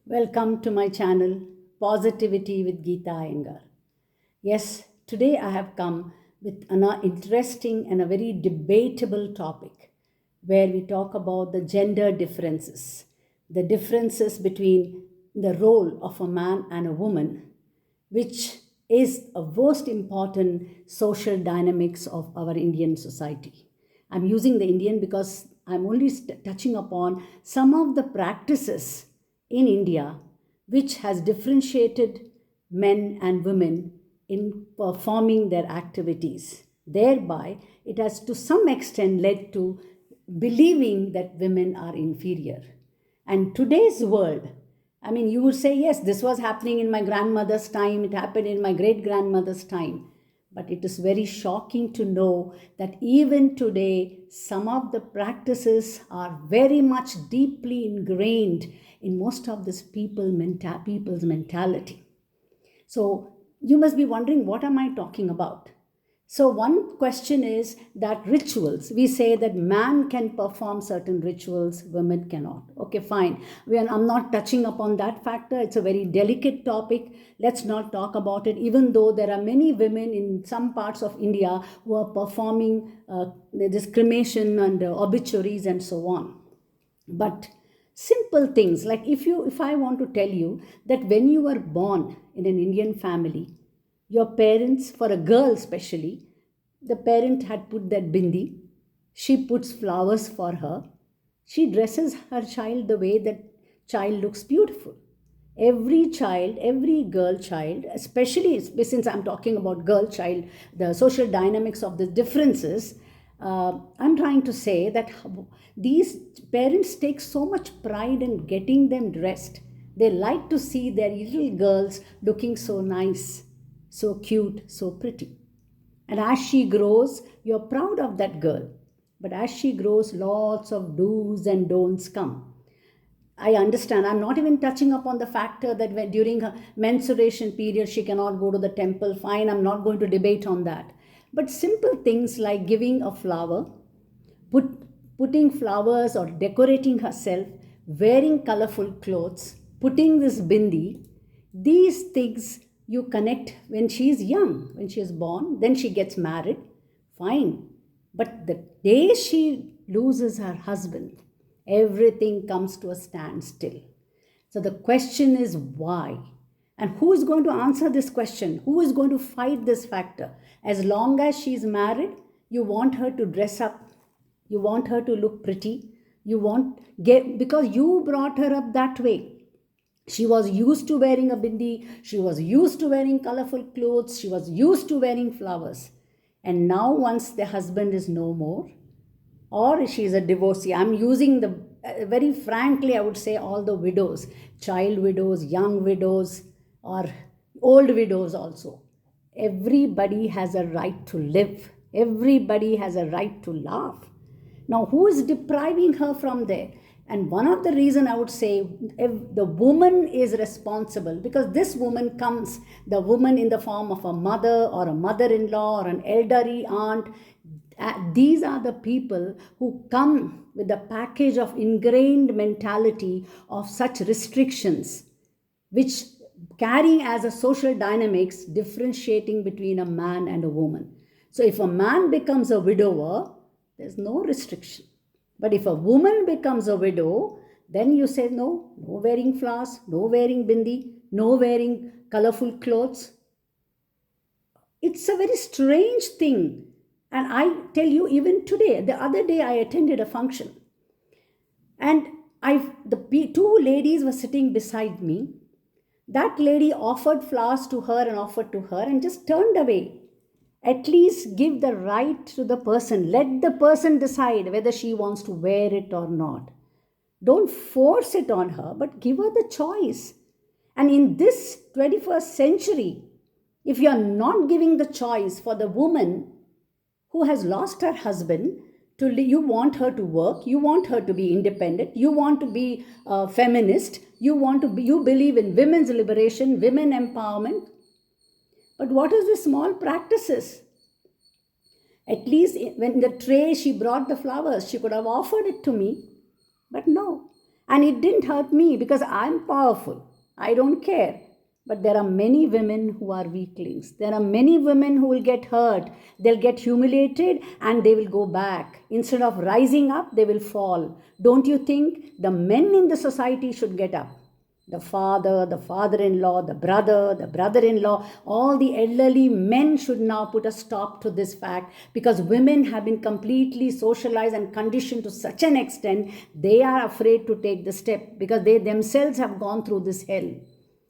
Welcome to my channel, Positivity with Geeta Iyengar. Yes, today I have come with an interesting and a very debatable topic where we talk about the gender the differences between the role of a man and a woman, which is a most important social dynamics of our Indian society. I'm using the Indian because I'm only touching upon some of the practices in India which has differentiated men and women in performing their activities. Thereby, it has to some extent led to believing that women are inferior. And today's world, I mean, you would say, yes, this was happening in my grandmother's time, it happened in my great grandmother's time. But it is very shocking to know that even today, some of the practices are very much deeply ingrained in most of this people's mentality. So you must be wondering, what am I talking about? So one question is that rituals, we say that man can perform certain rituals, women cannot. Okay, fine. I'm not touching upon that factor. It's a very delicate topic. Let's not talk about it, even though there are many women in some parts of India who are performing this cremation and obituaries and so on. But simple things like if I want to tell you that when you were born in an Indian family, your parents, for a girl especially, the parent had put that bindi, she puts flowers for her, she dresses her child the way that child looks beautiful. Every child, every girl child, especially since I'm talking about girl child, the social dynamics of the differences, I'm trying to say that these parents take so much pride in getting them dressed. They like to see their little girls looking so nice, so cute, so pretty. And as she grows, you're proud of that girl. But as she grows, lots of do's and don'ts come. I understand. I'm not even touching upon the factor that during her menstruation period she cannot go to the temple. Fine, I'm not going to debate on that. But simple things like giving a flower, put, putting flowers or decorating herself, wearing colorful clothes, putting this bindi, these things you connect when she is young, when she is born, then she gets married, fine. But the day she loses her husband, everything comes to a standstill. So the question is why? And who is going to answer this question? Who is going to fight this factor? As long as she is married, you want her to dress up, you want her to look pretty, you want get because you brought her up that way. She was used to wearing a bindi, she was used to wearing colorful clothes, she was used to wearing flowers. And now, once the husband is no more, or she is a divorcee, I'm using the very frankly, I would say all the widows, child widows, young widows, or old widows also. Everybody has a right to live, everybody has a right to laugh. Now, who is depriving her from there? And one of the reason I would say, if the woman is responsible, because this woman comes, the woman in the form of a mother or a mother-in-law or an elderly aunt, these are the people who come with the package of ingrained mentality of such restrictions, which carry as a social dynamics differentiating between a man and a woman. So if a man becomes a widower, there's no restriction. But if a woman becomes a widow, then you say no, no wearing flowers, no wearing bindi, no wearing colorful clothes. It's a very strange thing. And I tell you, even today, the other day I attended a function, and the two ladies were sitting beside me. That lady offered flowers to her and offered to her and just turned away. At least give the right to the person. Let the person decide whether she wants to wear it or not. Don't force it on her, but give her the choice. And in this 21st century, if you are not giving the choice for the woman who has lost her husband, you want her to work, you want her to be independent, you want to be a feminist, you believe in women's liberation, women empowerment. But what is the small practices? At least when the tray she brought the flowers, she could have offered it to me. But no. And it didn't hurt me because I'm powerful. I don't care. But there are many women who are weaklings. There are many women who will get hurt. They'll get humiliated and they will go back. Instead of rising up, they will fall. Don't you think the men in the society should get up? The father, the father in law, the brother in law, all the elderly men should now put a stop to this fact, because women have been completely socialized and conditioned to such an extent they are afraid to take the step because they themselves have gone through this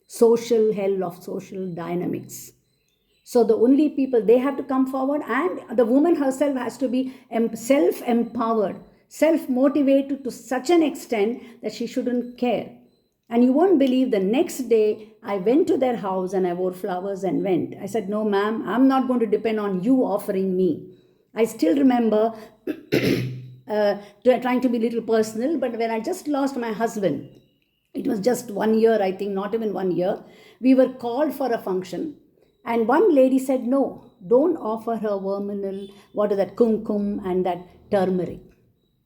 social hell of social dynamics. So the only people, they have to come forward, and the woman herself has to be self-empowered, self-motivated to such an extent that she shouldn't care. And you won't believe, the next day I went to their house and I wore flowers and went. I said, no, ma'am, I'm not going to depend on you offering me. I still remember trying to be a little personal, but when I just lost my husband, it was just 1 year, I think, not even 1 year, we were called for a function. And one lady said, no, don't offer her verminal, what is that, kumkum and that turmeric.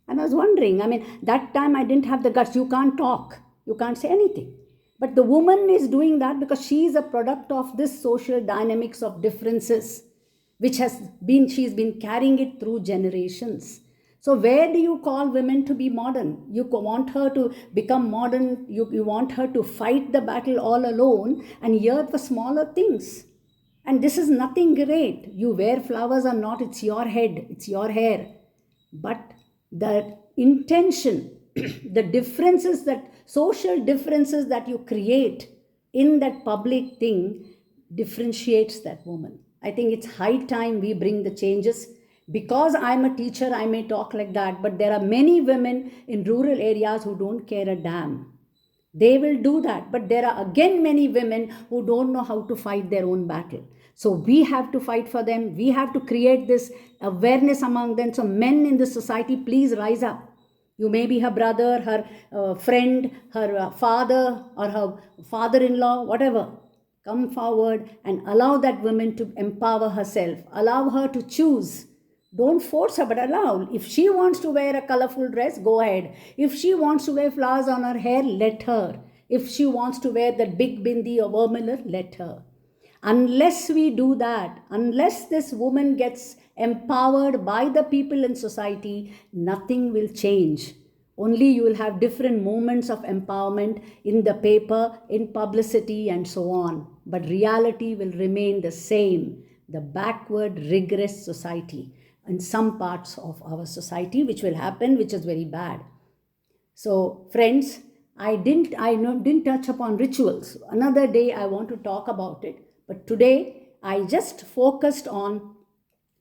And I was wondering, I mean, that time I didn't have the guts. You can't talk. You can't say anything. But the woman is doing that because she is a product of this social dynamics of differences, which she's been carrying it through generations. So where do you call women to be modern? You want her to become modern. You want her to fight the battle all alone and here for smaller things. And this is nothing great. You wear flowers or not, it's your head, it's your hair. But the intention, the differences, that social differences that you create in that public thing differentiates that woman. I think it's high time we bring the changes. Because I'm a teacher, I may talk like that, but there are many women in rural areas who don't care a damn. They will do that. But there are again many women who don't know how to fight their own battle. So we have to fight for them. We have to create this awareness among them. So men in the society, please rise up. You may be her brother, her friend, her father, or her father-in-law, whatever. Come forward and allow that woman to empower herself. Allow her to choose. Don't force her, but allow. If she wants to wear a colorful dress, go ahead. If she wants to wear flowers on her hair, let her. If she wants to wear that big bindi or vermilion, let her. Unless we do that, unless this woman gets empowered by the people in society, nothing will change. Only you will have different moments of empowerment in the paper, in publicity, and so on. But reality will remain the same, the backward, regress society in some parts of our society, which will happen, which is very bad. So, friends, I didn't touch upon rituals. Another day I want to talk about it. But today I just focused on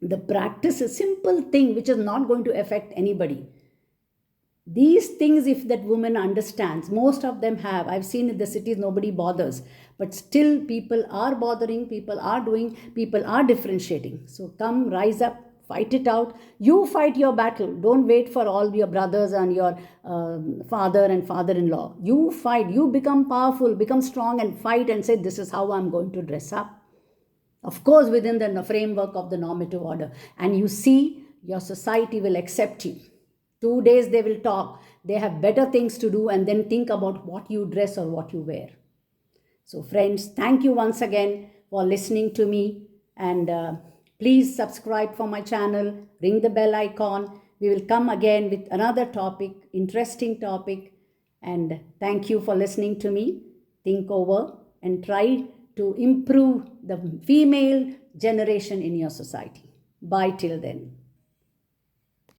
the practice, a simple thing which is not going to affect anybody. These things, if that woman understands, most of them have. I've seen in the cities nobody bothers. But still people are bothering, people are doing, people are differentiating. So come, rise up. Fight it out. You fight your battle. Don't wait for all your brothers and your father and father-in-law. You fight. You become powerful, become strong and fight and say, this is how I'm going to dress up. Of course, within the framework of the normative order. And you see, your society will accept you. 2 days they will talk. They have better things to do and then think about what you dress or what you wear. So friends, thank you once again for listening to me, and please subscribe for my channel, ring the bell icon. We will come again with another topic, interesting topic. And thank you for listening to me. Think over and try to improve the female generation in your society. Bye till then.